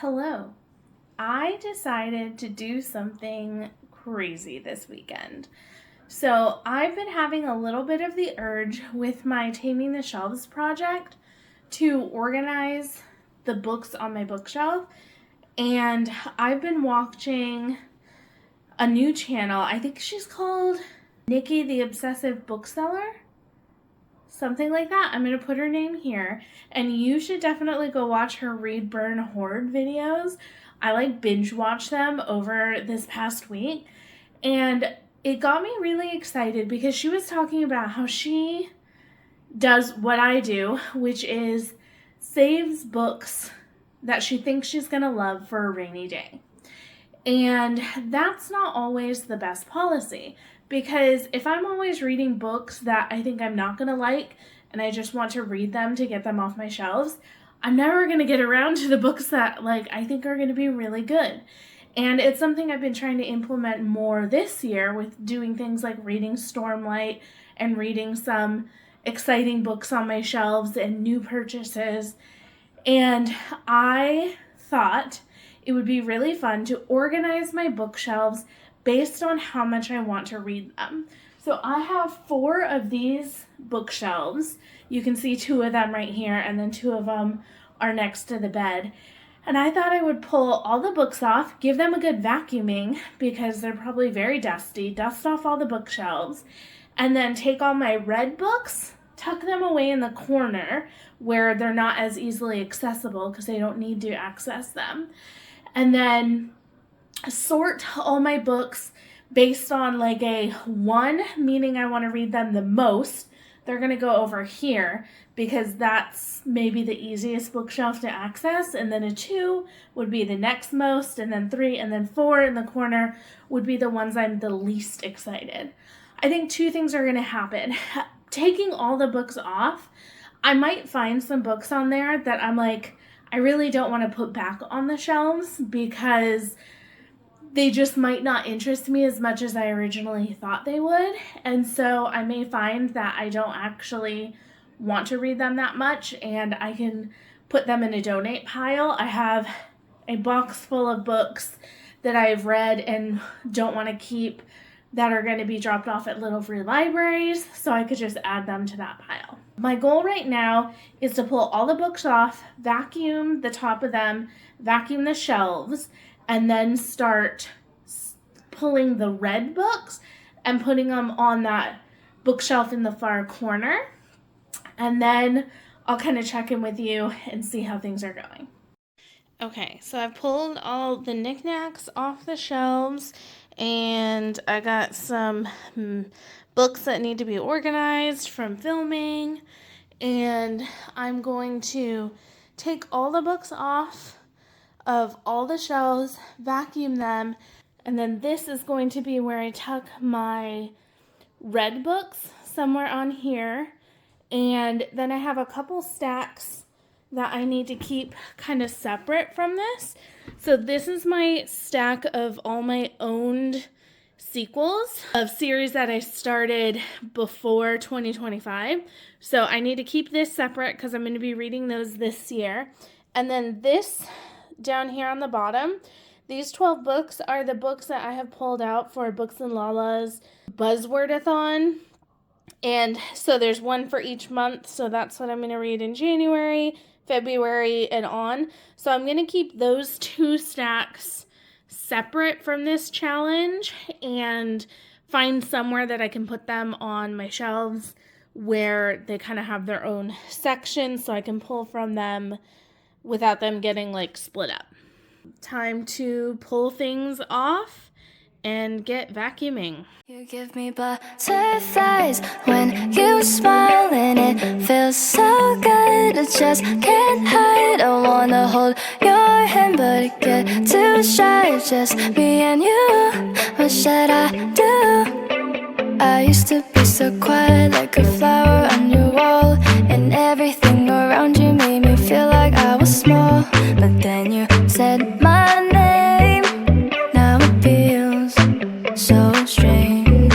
Hello. I decided to do something crazy this weekend. So I've been having a little bit of the urge with my Taming the Shelves project to organize the books on my bookshelf. And I've been watching a new channel. I think she's called Nikki the Obsessive Bookseller. Something like that. I'm going to put her name here. And you should definitely go watch her Read, Burn, Hoard videos. I binge watch them over this past week. And it got me really excited because she was talking about how she does what I do, which is saves books that she thinks she's going to love for a rainy day. And that's not always the best policy. Because if I'm always reading books that I think I'm not going to like and I just want to read them to get them off my shelves, I'm never going to get around to the books that I think are going to be really good. And it's something I've been trying to implement more this year with doing things like reading Stormlight and reading some exciting books on my shelves and new purchases. And I thought it would be really fun to organize my bookshelves based on how much I want to read them. So I have 4 of these bookshelves. You can see 2 of them right here, and then 2 of them are next to the bed. And I thought I would pull all the books off, give them a good vacuuming because they're probably very dusty, dust off all the bookshelves, and then take all my red books, tuck them away in the corner where they're not as easily accessible because I don't need to access them. And then sort all my books based on a 1, meaning I want to read them the most. They're going to go over here because that's maybe the easiest bookshelf to access. And then a 2 would be the next most, and then 3, and then 4 in the corner would be the ones I'm the least excited. I think 2 things are going to happen. Taking all the books off, I might find some books on there that I'm I really don't want to put back on the shelves because they just might not interest me as much as I originally thought they would. And so I may find that I don't actually want to read them that much and I can put them in a donate pile. I have a box full of books that I've read and don't want to keep that are going to be dropped off at little free libraries, so I could just add them to that pile. My goal right now is to pull all the books off, vacuum the top of them, vacuum the shelves, and then start pulling the red books and putting them on that bookshelf in the far corner. And then I'll kind of check in with you and see how things are going. Okay, so I've pulled all the knickknacks off the shelves and I got some books that need to be organized from filming, and I'm going to take all the books off of all the shelves, vacuum them, and then this is going to be where I tuck my red books somewhere on here. And then I have a couple stacks that I need to keep kind of separate from this. So this is my stack of all my owned sequels of series that I started before 2025. So I need to keep this separate because I'm going to be reading those this year. And then this down here on the bottom, these 12 books are the books that I have pulled out for Books and Lala's Buzzwordathon. And so there's one for each month. So that's what I'm going to read in January, February, and on. So I'm going to keep those 2 stacks separate from this challenge and find somewhere that I can put them on my shelves where they kind of have their own section so I can pull from them without them getting split up. Time to pull things off and get vacuuming. You give me butterflies when you smile, and it feels so good. I just can't hide. I wanna hold your hand, but it get too shy. Just me and you. What should I do? I used to be so quiet, like a flower on your wall, and everything around you made me feel like I was small. But then you said my name. Now it feels so strange.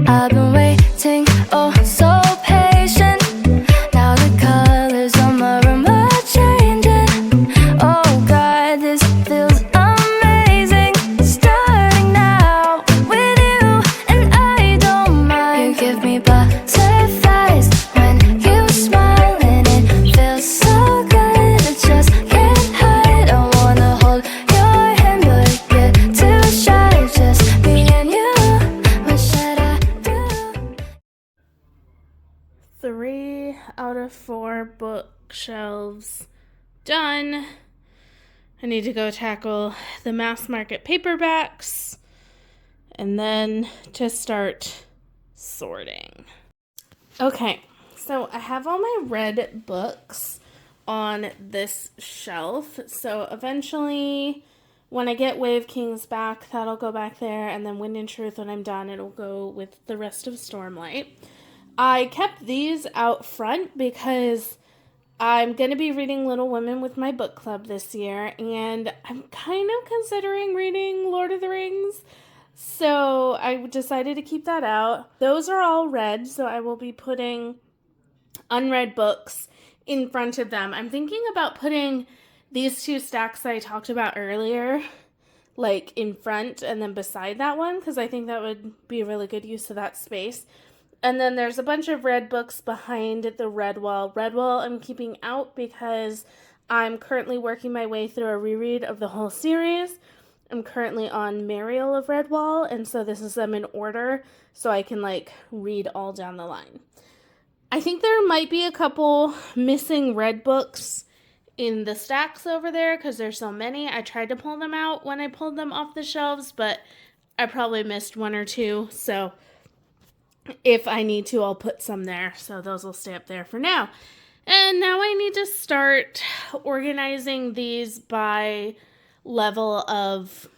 I've been waiting, oh so patient. Now the colors on my room are changing. Oh God, this our bookshelves done. I need to go tackle the mass market paperbacks and then to start sorting. Okay, so I have all my red books on this shelf. So eventually, when I get Wave Kings back, that'll go back there. And then Wind and Truth, when I'm done, it'll go with the rest of Stormlight. I kept these out front because I'm going to be reading Little Women with my book club this year. And I'm kind of considering reading Lord of the Rings. So I decided to keep that out. Those are all red, so I will be putting unread books in front of them. I'm thinking about putting these two stacks I talked about earlier, like in front and then beside that one, because I think that would be a really good use of that space. And then there's a bunch of red books behind the Redwall. Redwall I'm keeping out because I'm currently working my way through a reread of the whole series. I'm currently on Mariel of Redwall, and so this is them in order so I can read all down the line. I think there might be a couple missing red books in the stacks over there because there's so many. I tried to pull them out when I pulled them off the shelves, but I probably missed one or two. So if I need to, I'll put some there. So those will stay up there for now. And now I need to start organizing these by level of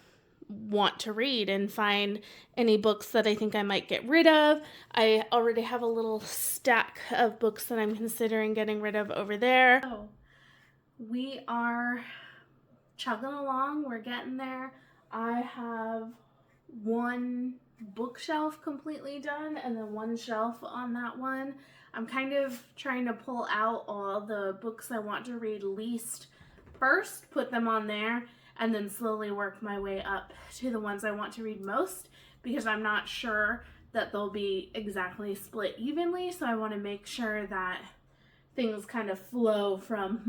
want to read and find any books that I think I might get rid of. I already have a little stack of books that I'm considering getting rid of over there. So we are chugging along. We're getting there. I have one bookshelf completely done and then one shelf on that one. I'm kind of trying to pull out all the books I want to read least first, put them on there, and then slowly work my way up to the ones I want to read most, because I'm not sure that they'll be exactly split evenly, so I want to make sure that things kind of flow from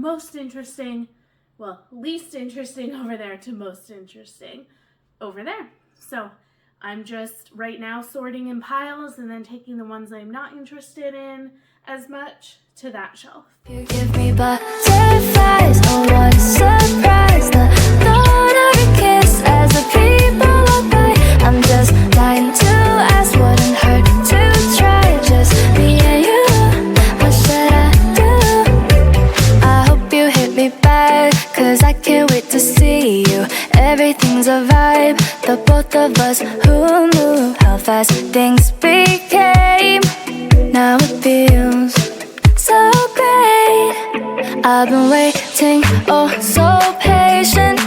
least interesting over there to most interesting over there. So I'm just right now sorting in piles and then taking the ones I'm not interested in as much to that shelf. You give me butterflies, oh what a surprise. The thought of your kiss as the people walk by. I'm just dying to ask, wouldn't hurt to try. Just me and you, what should I do? I hope you hit me back, cause I can't wait to see you. Everything's a vibe, the both of us who knew how fast things became. Now it feels so great. I've been waiting, oh so patient.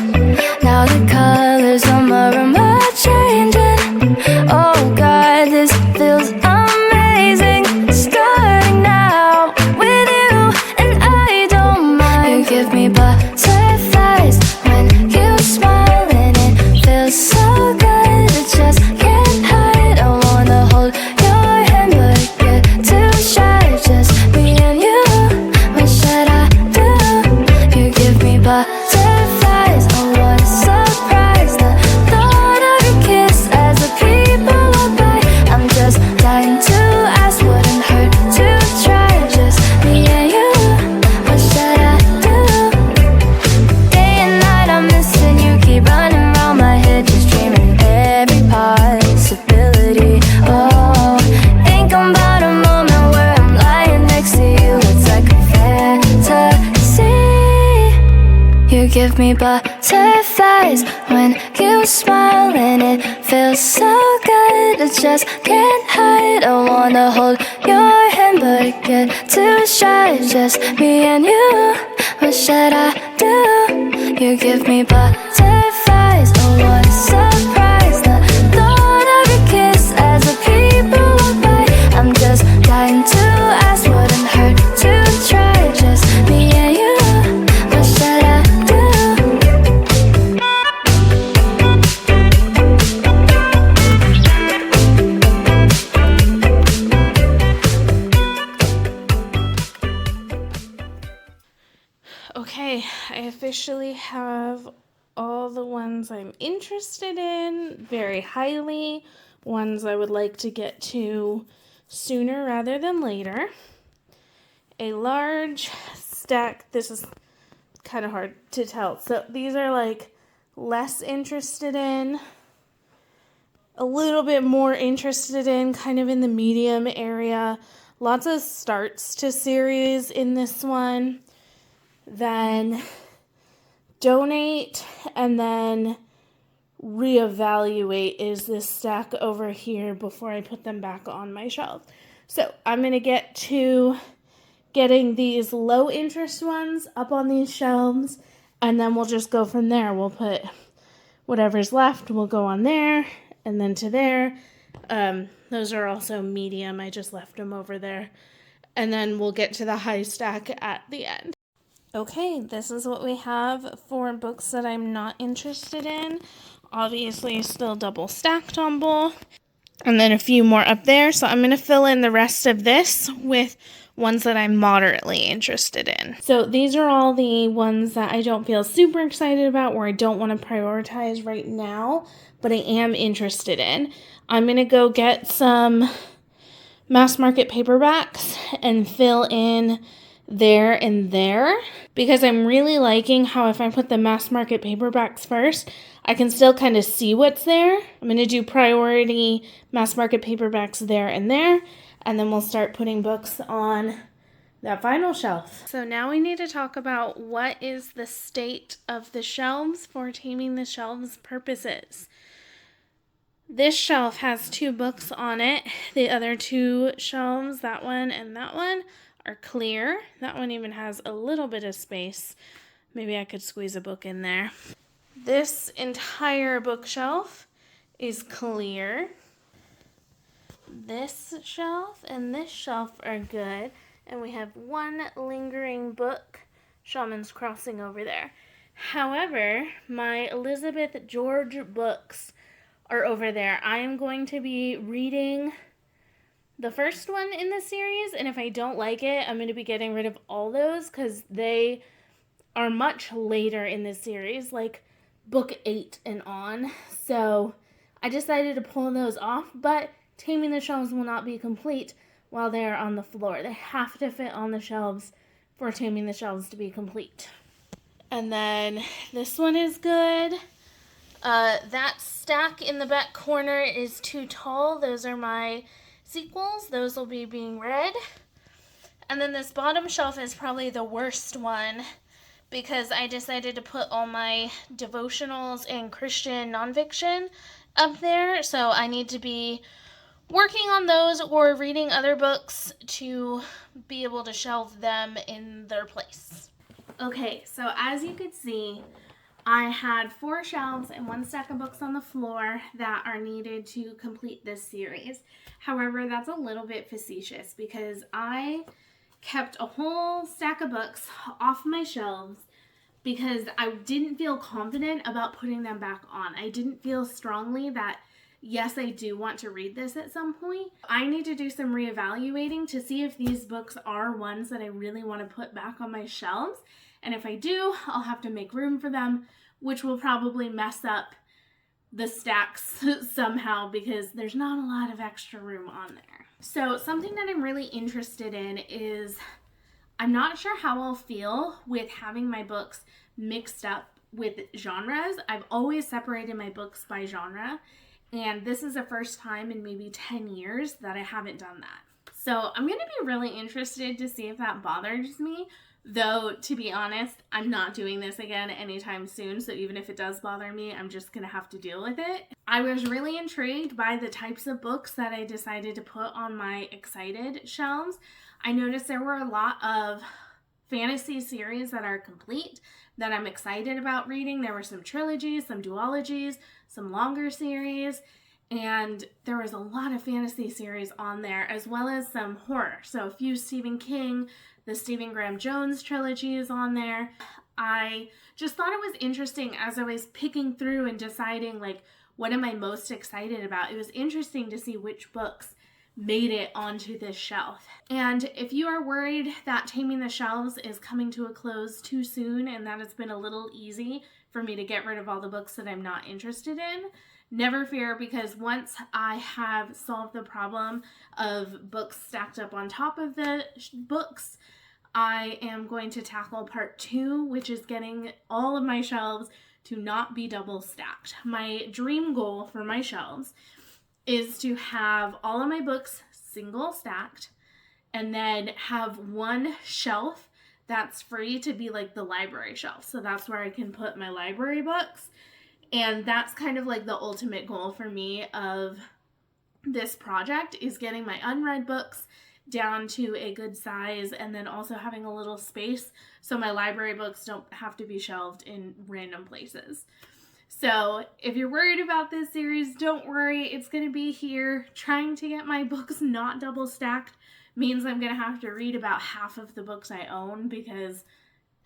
Now the colors on my room are changing. Oh God, this feels amazing. Starting now with you, and I don't mind. You give me butterflies when you smile, and it feels so good. It just can't hide. I wanna hold your hand, but I get too shy. Just me and you, what should I do? You give me butterflies, oh what a surprise. The thought of your kiss as the people walk by. I'm just dying to ask, wouldn't hurt to try. Just me and you, what should I do? Day and night I'm missing you, keep running around my head, just dreaming every possibility. Oh, think about a moment where I'm lying next to you. It's like a fantasy. You give me butterflies when you smile, and it feels so good. I just can't hide. I wanna hold your hand, but I get too shy. Just me and you, what should I do? You give me butterflies, oh what a surprise. The thought of your kiss as the people walk by. I'm just dying to ask, wouldn't hurt to try. Just me and you, what should I do? Okay, I officially have all the ones I'm interested in very highly, ones I would like to get to sooner rather than later. a large stack. This is kind of hard to tell. So these are like less interested in, a little bit more interested in, kind of in the medium area. Lots of starts to series in this one. Then donate, and then reevaluate is this stack over here before I put them back on my shelf. So I'm going to get to getting these low interest ones up on these shelves, and then we'll just go from there. We'll put whatever's left, we'll go on there, and then to there. Those are also medium. I just left them over there. And then we'll get to the high stack at the end. Okay, this is what we have for books that I'm not interested in. Obviously, still double stacked on both. And then a few more up there. So I'm going to fill in the rest of this with ones that I'm moderately interested in. So these are all the ones that I don't feel super excited about, or I don't want to prioritize right now, but I am interested in. I'm going to go get some mass market paperbacks and fill in there and there, because I'm really liking how if I put the mass market paperbacks first, I can still kind of see what's there. I'm going to do priority mass market paperbacks there, and then we'll start putting books on that final shelf. So now we need to talk about what is the state of the shelves for Taming the Shelves purposes. This shelf has 2 books on it. The other 2 shelves, that one and that one, are clear. That one even has a little bit of space. Maybe I could squeeze a book in there. This entire bookshelf is clear. This shelf and this shelf are good. And we have one lingering book, Shaman's Crossing, over there. However, my Elizabeth George books are over there. I am going to be reading the first one in the series, and if I don't like it, I'm going to be getting rid of all those because they are much later in the series, like book 8 and on. So I decided to pull those off, but Taming the Shelves will not be complete while they are on the floor. They have to fit on the shelves for Taming the Shelves to be complete. And then this one is good. That stack in the back corner is too tall. Those are my sequels. Those will be being read. And then this bottom shelf is probably the worst one because I decided to put all my devotionals and Christian nonfiction up there. So I need to be working on those or reading other books to be able to shelve them in their place. Okay, so as you could see, I had 4 shelves and 1 stack of books on the floor that are needed to complete this series. However, that's a little bit facetious because I kept a whole stack of books off my shelves because I didn't feel confident about putting them back on. I didn't feel strongly that, yes, I do want to read this at some point. I need to do some reevaluating to see if these books are ones that I really want to put back on my shelves. And if I do, I'll have to make room for them, which will probably mess up the stacks somehow because there's not a lot of extra room on there. So something that I'm really interested in is I'm not sure how I'll feel with having my books mixed up with genres. I've always separated my books by genre, and this is the first time in maybe 10 years that I haven't done that. So I'm going to be really interested to see if that bothers me. Though, to be honest, I'm not doing this again anytime soon, so even if it does bother me, I'm just going to have to deal with it. I was really intrigued by the types of books that I decided to put on my excited shelves. I noticed there were a lot of fantasy series that are complete that I'm excited about reading. There were some trilogies, some duologies, some longer series, and there was a lot of fantasy series on there, as well as some horror. So a few Stephen King, the Stephen Graham Jones trilogy is on there. I just thought it was interesting as I was picking through and deciding, like, what am I most excited about? It was interesting to see which books made it onto this shelf. And if you are worried that Taming the Shelves is coming to a close too soon and that it's been a little easy for me to get rid of all the books that I'm not interested in, never fear, because once I have solved the problem of books stacked up on top of the books, I am going to tackle part 2, which is getting all of my shelves to not be double stacked. My dream goal for my shelves is to have all of my books single stacked and then have one shelf that's free to be like the library shelf. So that's where I can put my library books. And that's kind of like the ultimate goal for me of this project, is getting my unread books down to a good size and then also having a little space so my library books don't have to be shelved in random places. So if you're worried about this series, don't worry. It's going to be here. Trying to get my books not double stacked means I'm going to have to read about half of the books I own because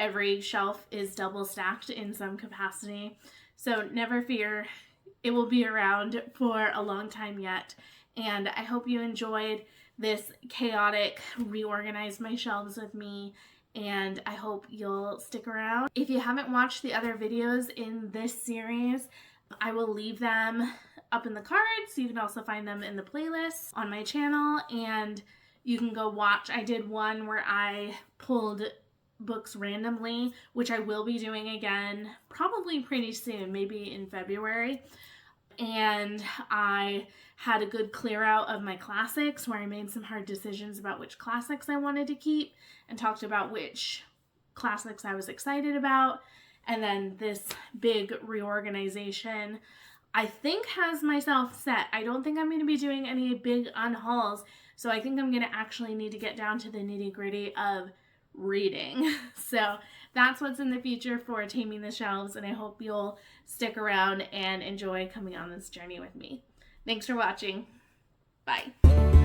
every shelf is double stacked in some capacity. So never fear, it will be around for a long time yet. And I hope you enjoyed this chaotic reorganize my shelves with me, and I hope you'll stick around. If you haven't watched the other videos in this series, I will leave them up in the cards, so you can also find them in the playlist on my channel, and you can go watch. I did one where I pulled books randomly, which I will be doing again probably pretty soon, maybe in February. And I had a good clear out of my classics where I made some hard decisions about which classics I wanted to keep and talked about which classics I was excited about. And then this big reorganization, I think, has myself set. I don't think I'm going to be doing any big unhauls, so I think I'm going to actually need to get down to the nitty-gritty of reading. So that's what's in the future for Taming the Shelves, and I hope you'll stick around and enjoy coming on this journey with me. Thanks for watching. Bye.